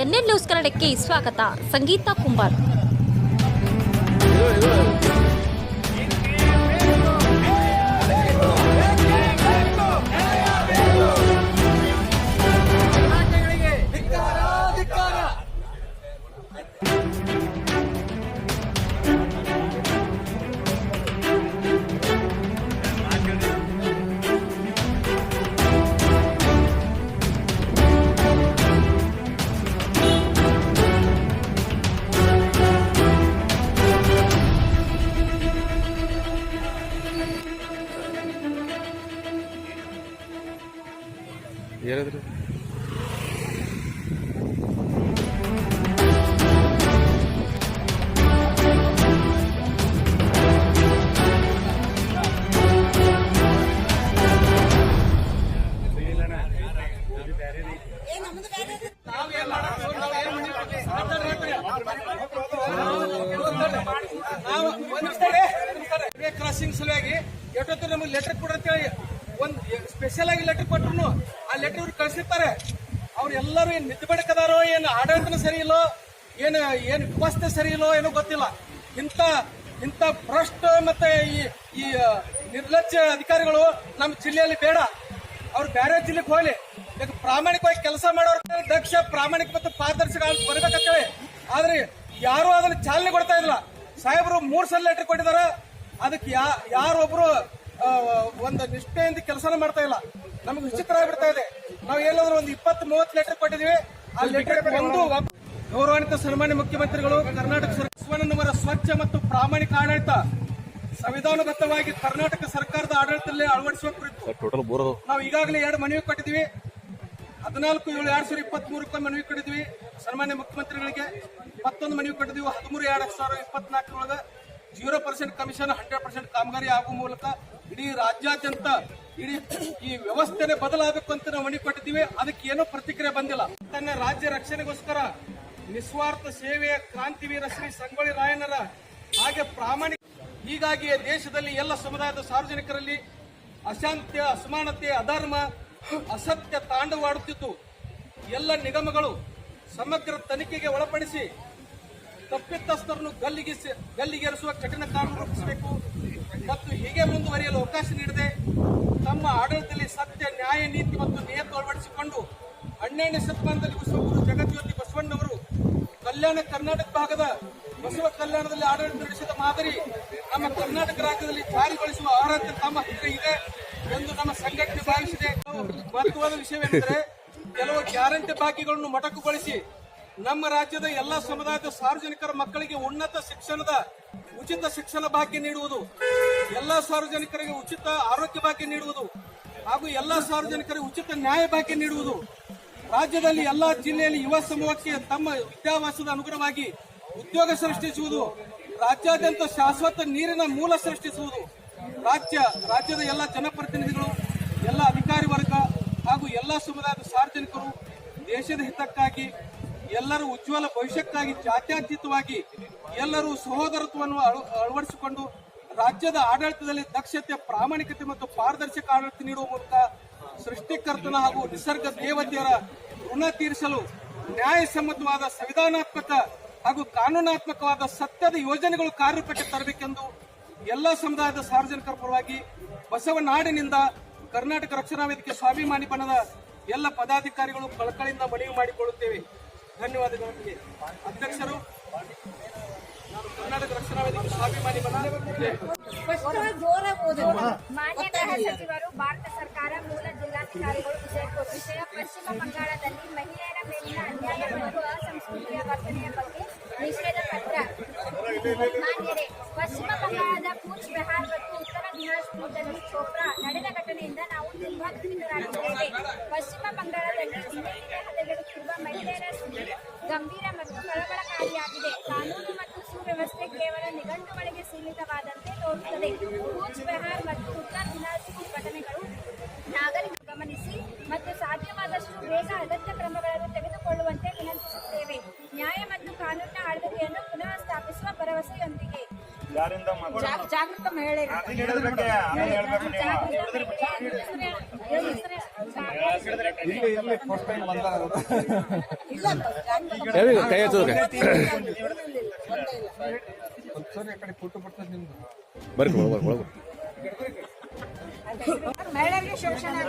NN news ಕನ್ನಡಕ್ಕೆ ಸ್ವಾಗತ. ಸಂಗೀತಾ ಕುಂಬಾರ್. ಹೇಳಿದ್ರು ಕ್ರಾಸಿಂಗ್ ಸಲುವಾಗಿ ಎಷ್ಟೊತ್ತು ನಮಗೆ ಲೆಟರ್ ಕೊಡಂತೇಳಿ ಒಂದು ಸ್ಪೆಷಲ್ ಆಗಿ ಲೆಟರ್ ಕೊಟ್ಟರು ಆ ಲೆಟರ್ ಇವ್ರು ಕಳಿಸಿರ್ತಾರೆ. ಅವ್ರೆಲ್ಲರೂ ಏನ್ ನಿದ್ದೆ ಬಡಕದಾರೋ, ಏನು ಆಡಳಿತನ ಸರಿ ಇಲ್ಲೋ, ಏನು ವ್ಯವಸ್ಥೆ ಸರಿ ಇಲ್ಲೋ ಏನೋ ಗೊತ್ತಿಲ್ಲ. ಇಂಥ ಭ್ರಷ್ಟ ಮತ್ತೆ ಈ ನಿರ್ಲಜ್ಜ ಅಧಿಕಾರಿಗಳು ನಮ್ಮ ಜಿಲ್ಲೆಯಲ್ಲಿ ಬೇಡ. ಅವ್ರು ಬೇರೆ ಜಿಲ್ಲೆಗೆ ಹೋಗ್ಲಿ. ಈಗ ಪ್ರಾಮಾಣಿಕವಾಗಿ ಕೆಲಸ ಮಾಡೋರು ದಕ್ಷ, ಪ್ರಾಮಾಣಿಕ ಮತ್ತು ಪಾರದರ್ಶಕ ಬರ್ಬೇಕಂತೇಳಿ. ಆದ್ರೆ ಯಾರು ಅದನ್ನ ಚಾಲನೆ ಕೊಡ್ತಾ ಇದ್ದಿಲ್ಲ. ಸಾಹೇಬರು 3 ಸಲ ಲೆಟರ್ ಕೊಟ್ಟಿದಾರ. ಅದಕ್ಕೆ ಯಾರೊಬ್ರು ಒಂದು ನಿಷ್ಠೆಯಿಂದ ಕೆಲಸನ ಮಾಡ್ತಾ ಇಲ್ಲ. ನಮ್ಗೆ ವಿಚಿತ್ರ ಆಗ್ಬಿಡ್ತಾ ಇದೆ. ನಾವು ಎಲ್ಲಾದ್ರೂ ಒಂದು 20-30 ಲೆಟರ್ ಕೊಟ್ಟಿದೀವಿ. ಆ ಲೆಟರ್ ಒಂದು ಗೌರವಾನ್ವಿತ ಸನ್ಮಾನ್ಯ ಮುಖ್ಯಮಂತ್ರಿಗಳು ಕರ್ನಾಟಕ ಸರ್ಕಾರ ಸ್ವಚ್ಛ ಮತ್ತು ಪ್ರಾಮಾಣಿಕ ಆಡಳಿತ ಸಂವಿಧಾನಬದ್ಧವಾಗಿ ಕರ್ನಾಟಕ ಸರ್ಕಾರದ ಆಡಳಿತದಲ್ಲಿ ಅಳವಡಿಸುವ ಕುರಿತು ನಾವು ಈಗಾಗಲೇ 2 ಮನವಿ ಕೊಟ್ಟಿದ್ದೀವಿ. 14/7/2023 ಮನವಿ ಕೊಟ್ಟಿದ್ವಿ ಸನ್ಮಾನ್ಯ ಮುಖ್ಯಮಂತ್ರಿಗಳಿಗೆ. ಮತ್ತೊಂದು ಮನವಿ ಕೊಟ್ಟಿದ್ದೀವಿ 13/2024 0% ಕಮಿಷನ್ 100% ಕಾಮಗಾರಿ ಆಗುವ ಮೂಲಕ ಇಡೀ ರಾಜ್ಯಾದ್ಯಂತ ಈ ವ್ಯವಸ್ಥೆನೆ ಬದಲಾಗಬೇಕು ಅಂತ ನಾವು ಮನವಿ ಕೊಟ್ಟಿದ್ದೀವಿ. ಅದಕ್ಕೆ ಏನೂ ಪ್ರತಿಕ್ರಿಯೆ ಬಂದಿಲ್ಲ. ತನ್ನ ರಾಜ್ಯ ರಕ್ಷಣೆಗೋಸ್ಕರ ನಿಸ್ವಾರ್ಥ ಸೇವೆಯ ಕ್ರಾಂತಿವೀರ ಶ್ರೀ ಸಂಗೊಳ್ಳಿ ರಾಯಣ್ಣರ ಹಾಗೆ ಪ್ರಾಮಾಣಿಕ. ಹೀಗಾಗಿ ದೇಶದಲ್ಲಿ ಎಲ್ಲ ಸಮುದಾಯದ ಸಾರ್ವಜನಿಕರಲ್ಲಿ ಅಶಾಂತಿ, ಅಸಮಾನತೆ, ಅಧರ್ಮ, ಅಸತ್ಯ ತಾಂಡವಾಡುತ್ತಿದ್ದು ಎಲ್ಲ ನಿಗಮಗಳು ಸಮಗ್ರ ತನಿಖೆಗೆ ಒಳಪಡಿಸಿ ತಪ್ಪಿತಸ್ಥರನ್ನು ಗಲ್ಲಿಗೇರಿಸುವ ಕಠಿಣ ಕಾನೂನು ರೂಪಿಸಬೇಕು ಮತ್ತು ಹೀಗೆ ಮುಂದುವರಿಯಲು ಅವಕಾಶ ನೀಡದೆ ತಮ್ಮ ಆಡಳಿತದಲ್ಲಿ ಸತ್ಯ, ನ್ಯಾಯ, ನೀತಿ ಮತ್ತು ನಿಯತ ಅಳವಡಿಸಿಕೊಂಡು 12ನೇ ಶತಮಾನದಲ್ಲಿ ವಿಶ್ವಗುರು ಜಗಜ್ಯೋತಿ ಬಸವಣ್ಣವರು ಕಲ್ಯಾಣ ಕರ್ನಾಟಕ ಭಾಗದ ಬಸವ ಕಲ್ಯಾಣದಲ್ಲಿ ಆಡಳಿತ ನಡೆಸಿದ ಮಾದರಿ ನಮ್ಮ ಕರ್ನಾಟಕ ರಾಜ್ಯದಲ್ಲಿ ಜಾರಿಗೊಳಿಸುವ ಅರ್ಹತೆ ತಮ್ಮ ಹತ್ತಿರ ಇದೆ ಎಂದು ನಮ್ಮ ಸಂಘಟನೆ ಭಾವಿಸಿದೆ. ಮಹತ್ವದ ವಿಷಯವೆಂದರೆ ಕೆಲವು ಗ್ಯಾರಂಟಿ ಬಾಕಿಗಳನ್ನು ಮೊಟಕುಗೊಳಿಸಿ ನಮ್ಮ ರಾಜ್ಯದ ಎಲ್ಲ ಸಮುದಾಯದ ಸಾರ್ವಜನಿಕರ ಮಕ್ಕಳಿಗೆ ಉನ್ನತ ಶಿಕ್ಷಣದ ಉಚಿತ ಶಿಕ್ಷಣ ಭಾಗ್ಯ ನೀಡುವುದು, ಎಲ್ಲ ಸಾರ್ವಜನಿಕರಿಗೆ ಉಚಿತ ಆರೋಗ್ಯ ಭಾಗ್ಯ ನೀಡುವುದು ಹಾಗೂ ಎಲ್ಲ ಸಾರ್ವಜನಿಕರಿಗೆ ಉಚಿತ ನ್ಯಾಯ ಭಾಗ್ಯ ನೀಡುವುದು, ರಾಜ್ಯದಲ್ಲಿ ಎಲ್ಲಾ ಜಿಲ್ಲೆಯಲ್ಲಿ ಯುವ ಸಮೂಹಕ್ಕೆ ತಮ್ಮ ವಿದ್ಯಾಭ್ಯಾಸದ ಅನುಗುಣವಾಗಿ ಉದ್ಯೋಗ ಸೃಷ್ಟಿಸುವುದು, ರಾಜ್ಯಾದ್ಯಂತ ಶಾಶ್ವತ ನೀರಿನ ಮೂಲ ಸೃಷ್ಟಿಸುವುದು, ರಾಜ್ಯದ ಎಲ್ಲ ಜನಪ್ರತಿನಿಧಿಗಳು, ಎಲ್ಲ ಅಧಿಕಾರಿ ವರ್ಗ ಹಾಗೂ ಎಲ್ಲ ಸಮುದಾಯದ ಸಾರ್ವಜನಿಕರು ದೇಶದ ಹಿತಕ್ಕಾಗಿ, ಎಲ್ಲರೂ ಉಜ್ವಲ ಭವಿಷ್ಯಕ್ಕಾಗಿ ಜಾತ್ಯತೀತವಾಗಿ ಎಲ್ಲರೂ ಸಹೋದರತ್ವವನ್ನು ಅಳವಡಿಸಿಕೊಂಡು ರಾಜ್ಯದ ಆಡಳಿತದಲ್ಲಿ ದಕ್ಷತೆ, ಪ್ರಾಮಾಣಿಕತೆ ಮತ್ತು ಪಾರದರ್ಶಕ ಆಡಳಿತ ನೀಡುವ ಮೂಲಕ ಸೃಷ್ಟಿಕರ್ತನ ಹಾಗೂ ನಿಸರ್ಗ ದೇವತೆಯರ ಋಣ ತೀರಿಸಲು ನ್ಯಾಯಸಮ್ಮತವಾದ ಸಂವಿಧಾನಾತ್ಮಕ ಹಾಗೂ ಕಾನೂನಾತ್ಮಕವಾದ ಸತ್ಯದ ಯೋಜನೆಗಳು ಕಾರ್ಯರೂಪಕ್ಕೆ ತರಬೇಕೆಂದು ಎಲ್ಲ ಸಮುದಾಯದ ಸಾರ್ವಜನಿಕರ ಪರವಾಗಿ ಬಸವನಾಡಿನಿಂದ ಕರ್ನಾಟಕ ರಕ್ಷಣಾ ವೇದಿಕೆ ಸ್ವಾಭಿಮಾನಿ ಬಣದ ಎಲ್ಲ ಪದಾಧಿಕಾರಿಗಳು ಕಳಕಳಿಯಿಂದ ಮನವಿ ಮಾಡಿಕೊಳ್ಳುತ್ತೇವೆ. ಧನ್ಯವಾದಗಳೊಂದಿಗೆ ಅಧ್ಯಕ್ಷರು, ನಾನು ಕರ್ನಾಟಕ ರಕ್ಷಣಾ ವೇದಿಕೆ ಸ್ವಾಭಿಮಾನಿ ಬಣ. ಮಾನ್ಯ ಗೃಹ ಸಚಿವರು, ಭಾರತ ಸರ್ಕಾರ, ಮೂಲ ಜಿಲ್ಲಾಧಿಕಾರಿಗಳು, ವಿಷಯ ಪಶ್ಚಿಮ ಬಂಗಾಳದಲ್ಲಿ ಮಹಿಳೆಯರ ಮೇಲಿನ ಅನ್ಯಾಯ ಮತ್ತು ಅಸಂಸ್ಕೃತಿಯ ವರ್ತನೆಯ ಬಗ್ಗೆ ನಿಷೇಧ ಪತ್ರ. ಮಾನ್ಯರೇ, ಪಶ್ಚಿಮ ಬಂಗಾಳದ ಕೂಚ್ ಬೆಹಾರ್ ಮತ್ತು ಉತ್ತರ ದಿನಾಜ್ಪುರದಲ್ಲಿ ಚೋಪ್ರಾ ನಡೆದ ಘಟನೆಯಿಂದ ನಾವು ತುಂಬಾ ದುಃಖಿತರಾಗಿದ್ದೇವೆ. ಪಶ್ಚಿಮ ಬಂಗಾಳದಲ್ಲಿ ಹಿಂದೆಂದಿಗೆ ಹದಗೆಡುತ್ತಿರುವ ಮಹಿಳೆಯರ ಸ್ಥಿತಿ ಗಂಭೀರ ಮತ್ತು ಕಳವಳಕಾರಿಯಾಗಿದೆ. ಕಾನೂನು ಮತ್ತು ಸುವ್ಯವಸ್ಥೆ ಕೇವಲ ನಿಘಂಟುಗಳಿಗೆ ಸೀಮಿತವಾದಂತೆ ತೋರುತ್ತದೆ. ಕೂಚ್ ಬೆಹಾರ್ ಮತ್ತು ಉತ್ತರ ದಿನಾಜ್ಪುರ ಘಟನೆಗಳು ನಾಗರಿಕರು ಗಮನಿಸಿ ಮತ್ತು ಸಾಧ್ಯವಾದಷ್ಟು ಬೇಗ ಅಗತ್ಯ ಕ್ರಮಗಳನ್ನು ತೆಗೆದುಕೊಳ್ಳುವಂತೆ ವಿನಂತಿಸುತ್ತೇವೆ. ನ್ಯಾಯ ಮತ್ತು ಕಾನೂನಿನ ಆಳ್ವಿಕೆಯನ್ನು ಪುನಃ ಸ್ಥಾಪಿಸುವ ಭರವಸೆಯೊಂದಿಗೆ ಜಾಗೃತ ಮಹಿಳೆಯರು ಹೇಳಿ ಕೈ ಹಚ್ಚೋಕೆ ಬರ್ರಿ ಒಳಗೆ ಮಹಿಳೆಯರಿಗೆ ಶೋಷಣೆ